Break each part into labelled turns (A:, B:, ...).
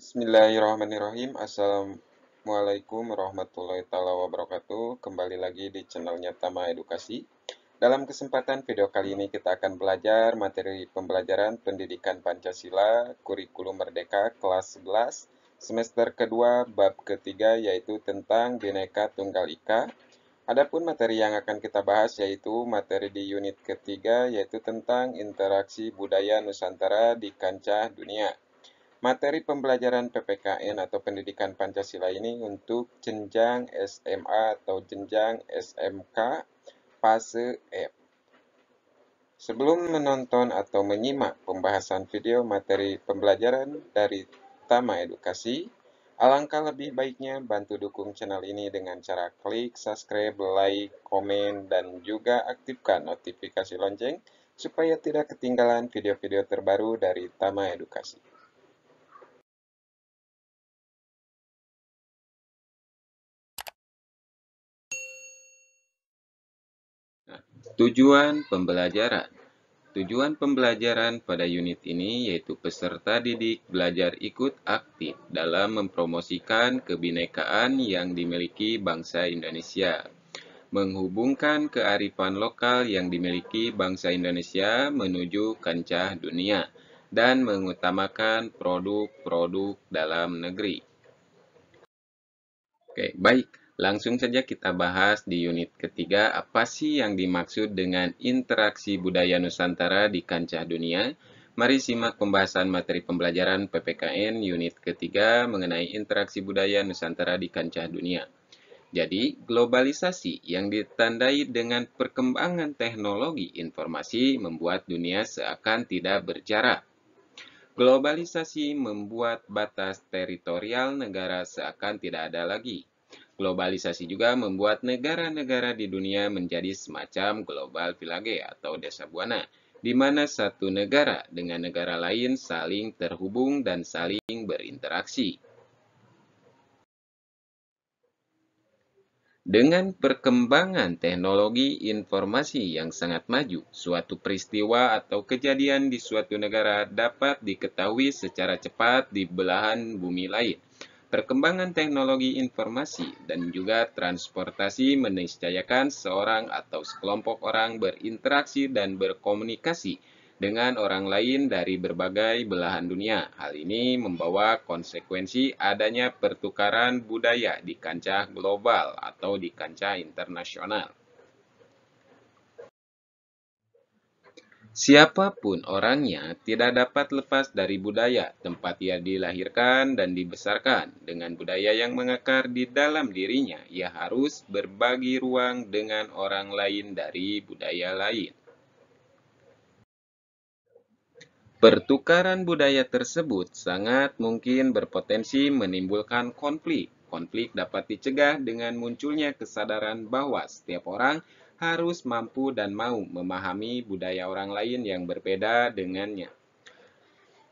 A: Bismillahirrahmanirrahim. Assalamualaikum warahmatullahi taala wabarakatuh. Kembali lagi di channelnya Tama Edukasi. Dalam kesempatan video kali ini kita akan belajar materi pembelajaran pendidikan Pancasila, kurikulum Merdeka kelas 11, semester kedua, bab ketiga yaitu tentang Bhinneka Tunggal Ika. Adapun materi yang akan kita bahas yaitu materi di unit ketiga yaitu tentang interaksi budaya Nusantara di kancah dunia. Materi pembelajaran PPKN atau Pendidikan Pancasila ini untuk jenjang SMA atau jenjang SMK fase F. Sebelum menonton atau menyimak pembahasan video materi pembelajaran dari Tama Edukasi, alangkah lebih baiknya bantu dukung channel ini dengan cara klik subscribe, like, komen, dan juga aktifkan notifikasi lonceng supaya tidak ketinggalan video-video terbaru dari Tama Edukasi. Tujuan pembelajaran. Tujuan pembelajaran pada unit ini yaitu peserta didik belajar ikut aktif dalam mempromosikan kebinekaan yang dimiliki bangsa Indonesia, menghubungkan kearifan lokal yang dimiliki bangsa Indonesia menuju kancah dunia, dan mengutamakan produk-produk dalam negeri. Oke, baik. Langsung saja kita bahas di unit ketiga, apa sih yang dimaksud dengan interaksi budaya Nusantara di kancah dunia. Mari simak pembahasan materi pembelajaran PPKN unit ketiga mengenai interaksi budaya Nusantara di kancah dunia. Jadi, globalisasi yang ditandai dengan perkembangan teknologi informasi membuat dunia seakan tidak berjarak. Globalisasi membuat batas teritorial negara seakan tidak ada lagi. Globalisasi juga membuat negara-negara di dunia menjadi semacam global village atau desa buana, di mana satu negara dengan negara lain saling terhubung dan saling berinteraksi. Dengan perkembangan teknologi informasi yang sangat maju, suatu peristiwa atau kejadian di suatu negara dapat diketahui secara cepat di belahan bumi lain. Perkembangan teknologi informasi dan juga transportasi meniscayakan seorang atau sekelompok orang berinteraksi dan berkomunikasi dengan orang lain dari berbagai belahan dunia. Hal ini membawa konsekuensi adanya pertukaran budaya di kancah global atau di kancah internasional. Siapapun orangnya tidak dapat lepas dari budaya tempat ia dilahirkan dan dibesarkan. Dengan budaya yang mengakar di dalam dirinya, ia harus berbagi ruang dengan orang lain dari budaya lain. Pertukaran budaya tersebut sangat mungkin berpotensi menimbulkan konflik. Konflik dapat dicegah dengan munculnya kesadaran bahwa setiap orang harus mampu dan mau memahami budaya orang lain yang berbeda dengannya.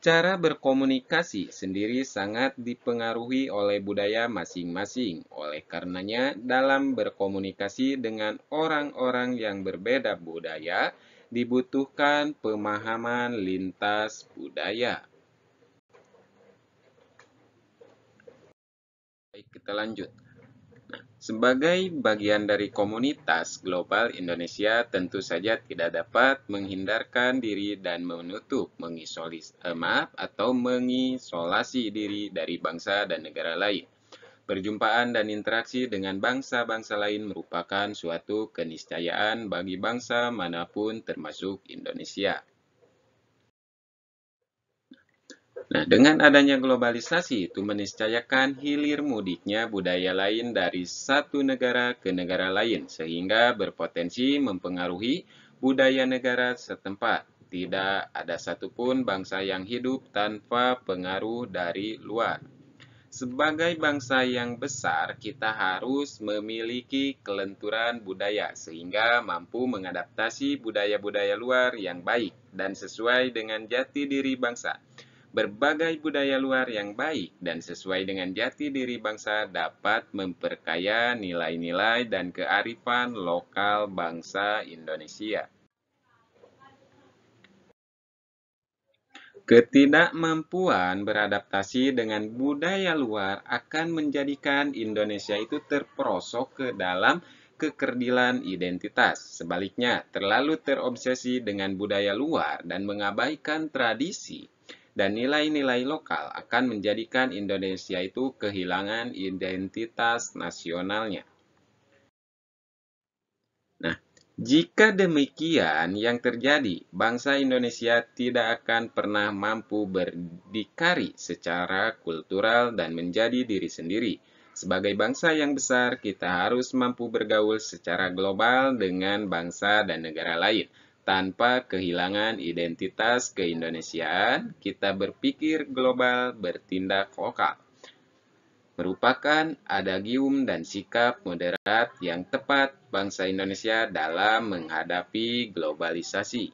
A: Cara berkomunikasi sendiri sangat dipengaruhi oleh budaya masing-masing. Oleh karenanya, dalam berkomunikasi dengan orang-orang yang berbeda budaya, dibutuhkan pemahaman lintas budaya. Baik, kita lanjut. Sebagai bagian dari komunitas global, Indonesia tentu saja tidak dapat menghindarkan diri dan mengisolasi diri dari bangsa dan negara lain. Perjumpaan dan interaksi dengan bangsa-bangsa lain merupakan suatu keniscayaan bagi bangsa manapun termasuk Indonesia. Nah, dengan adanya globalisasi itu meniscayakan hilir mudiknya budaya lain dari satu negara ke negara lain, sehingga berpotensi mempengaruhi budaya negara setempat. Tidak ada satupun bangsa yang hidup tanpa pengaruh dari luar. Sebagai bangsa yang besar, kita harus memiliki kelenturan budaya sehingga mampu mengadaptasi budaya-budaya luar yang baik dan sesuai dengan jati diri bangsa. Berbagai budaya luar yang baik dan sesuai dengan jati diri bangsa dapat memperkaya nilai-nilai dan kearifan lokal bangsa Indonesia. Ketidakmampuan beradaptasi dengan budaya luar akan menjadikan Indonesia itu terperosok ke dalam kekerdilan identitas. Sebaliknya, terlalu terobsesi dengan budaya luar dan mengabaikan tradisi dan nilai-nilai lokal akan menjadikan Indonesia itu kehilangan identitas nasionalnya. Nah, jika demikian yang terjadi, bangsa Indonesia tidak akan pernah mampu berdikari secara kultural dan menjadi diri sendiri. Sebagai bangsa yang besar, kita harus mampu bergaul secara global dengan bangsa dan negara lain. Tanpa kehilangan identitas keindonesiaan, kita berpikir global, bertindak lokal merupakan adagium dan sikap moderat yang tepat bangsa Indonesia dalam menghadapi globalisasi.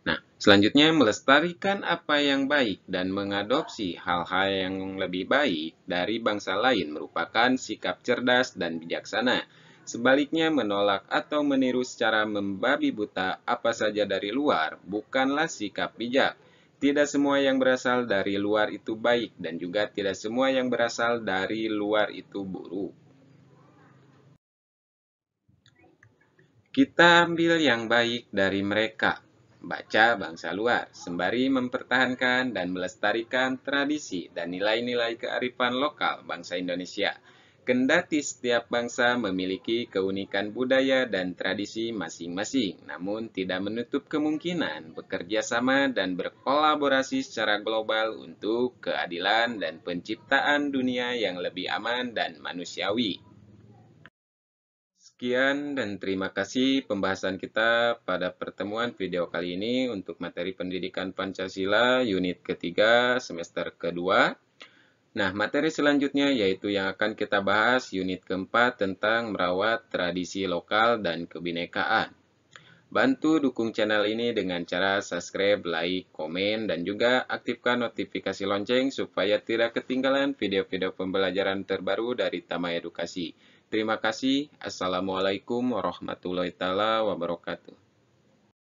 A: Nah, selanjutnya melestarikan apa yang baik dan mengadopsi hal-hal yang lebih baik dari bangsa lain merupakan sikap cerdas dan bijaksana. Sebaliknya, menolak atau meniru secara membabi buta apa saja dari luar bukanlah sikap bijak. Tidak semua yang berasal dari luar itu baik dan juga tidak semua yang berasal dari luar itu buruk. Kita ambil yang baik dari mereka, baca bangsa luar, sembari mempertahankan dan melestarikan tradisi dan nilai-nilai kearifan lokal bangsa Indonesia. Kendati setiap bangsa memiliki keunikan budaya dan tradisi masing-masing, namun tidak menutup kemungkinan bekerja sama dan berkolaborasi secara global untuk keadilan dan penciptaan dunia yang lebih aman dan manusiawi. Sekian dan terima kasih pembahasan kita pada pertemuan video kali ini untuk materi pendidikan Pancasila unit ketiga semester kedua. Nah, materi selanjutnya yaitu yang akan kita bahas unit keempat tentang merawat tradisi lokal dan kebinekaan. Bantu dukung channel ini dengan cara subscribe, like, komen, dan juga aktifkan notifikasi lonceng supaya tidak ketinggalan video-video pembelajaran terbaru dari Tama Edukasi. Terima kasih. Assalamualaikum warahmatullahi wabarakatuh.